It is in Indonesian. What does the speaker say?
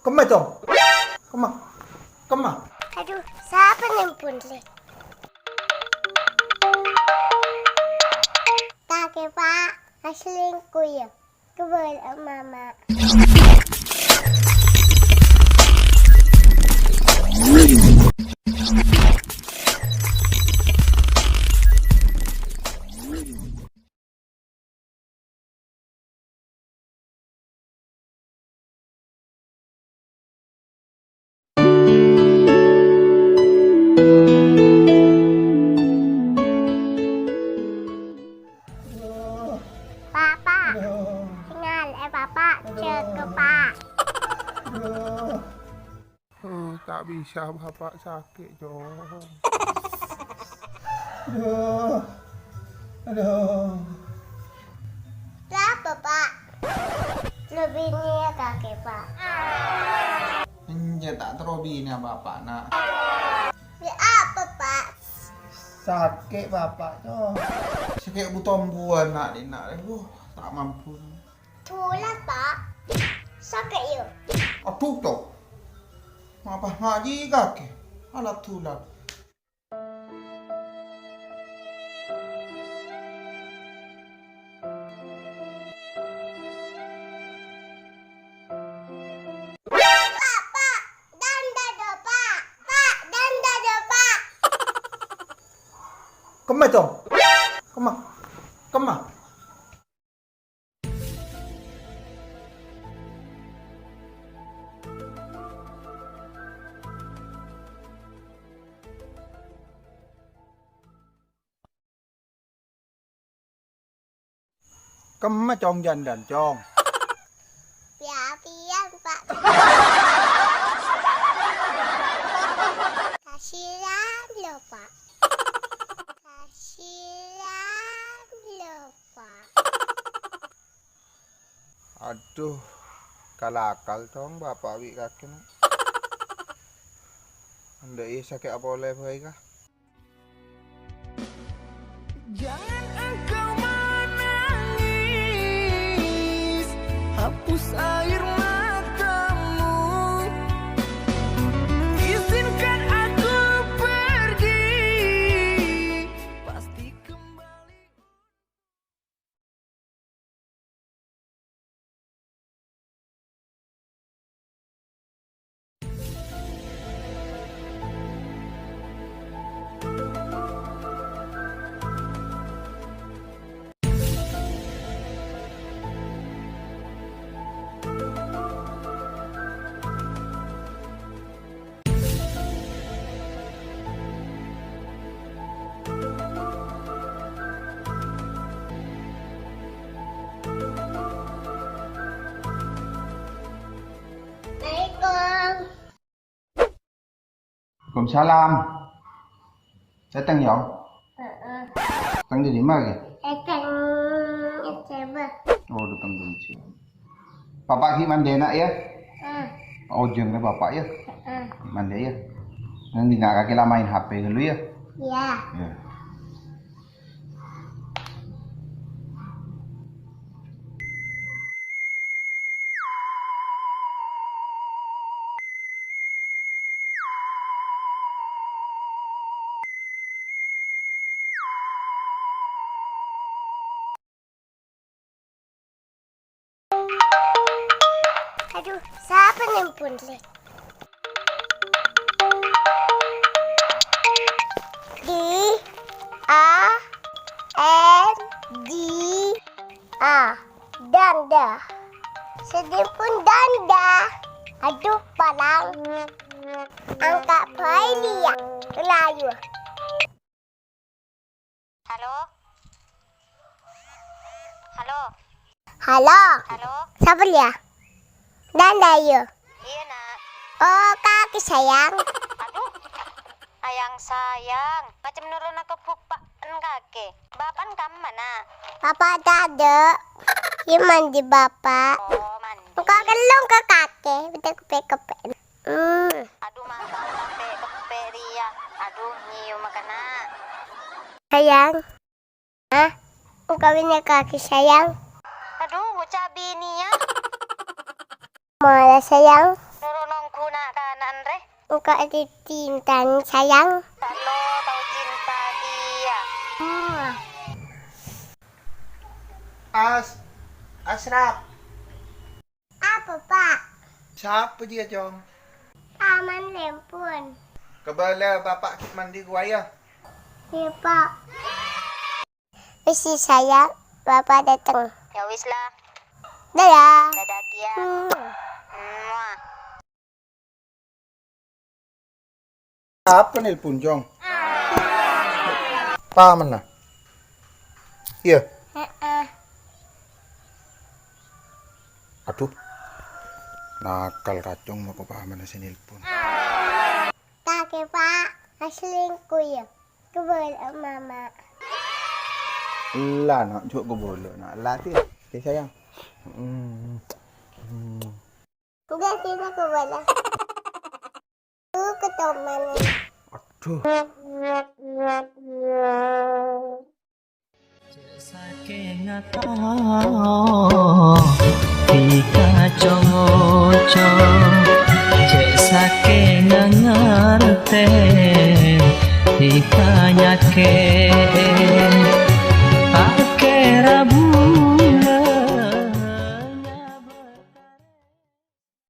Kemah dong. Kemah. Aduh, siapa nempun sih? Kakek Pak, selingkuh ya? Kebetulan Mama. Papa, tinggal Papa cek ke Pak. Tak bisa, bapak sakit, Jong. Aduh. Kenapa Pak? Lebihnya kakek Pak. Enggak tak terobi nih bapak nak. Ya apa Pak? Sakit bapak tuh. Sakit buton nak ni nak. Tak mampu. Tulah Pak. Sakit yuk. Aduh tuh. Apa ngaji kaki? Alat tulang. Kemah dong. Kemah. Kemah cong jandan cong. Pian Pak. Kasihan lo Pak. Kasihan lo Pak. Aduh, kalakal cong bapak wi kaki nak. Anda sakit apa oleh baik kah? Jangan engkau menangis, hapus air matamu, izinkan aku pergi, pasti kembali. Assalamualaikum. Waalaikumsalam. Datang ya? Datang di mana? Akan coba. Oh, datang di sini. Bapak ki mandi nak ya? Oh, jangan bapak ya. Mandi ya. Nanti nak kaki lah main HP dulu ya. Ya. Ya. Aduh, siapa nempun sih? D A N D A Danda. Sedih pun danda. Aduh, palang. Angkat bayi ya. Melayu. Halo? Halo? Halo. Halo? Siapa ya? Danda yuk. Iya nak. Oh, kaki sayang. Aduh. Ayang sayang. Macam nurun aku pupak kaki. Bapan kamu mana? Papa tak ada. Ya mandi bapak. Oh mandi. Kau gelung ke kaki. Betul kepe-kepe. Aduh mama kepe dia. Aduh nyium makanan. Sayang. Hah? Kau punya kaki sayang. Aduh cabi ini ya. Mana sayang? Nurun Engkau dicinta sayang. Lo tahu cinta dia. Asrap. Apa pak? Siapa dia, Jong? Paman Lempun. Kebala bapak mandi gua ya. Ya pak. Mesti sayang, bapak datang. Ya wis lah. Dadah. Dadah Kia. Muah. Apa nelpon, Jong? Paman lah. Iya. Aduh. Nakal kacung mau ke paman na sinilpon. Tak pak, aslingku ya. Kebal mama. Lah nak juk ko bolo nak. Latih. Okay, sayang. Udah kita kebal. Keteman. Aduh. Saking Ika coco cek saking ngerti Ika nyake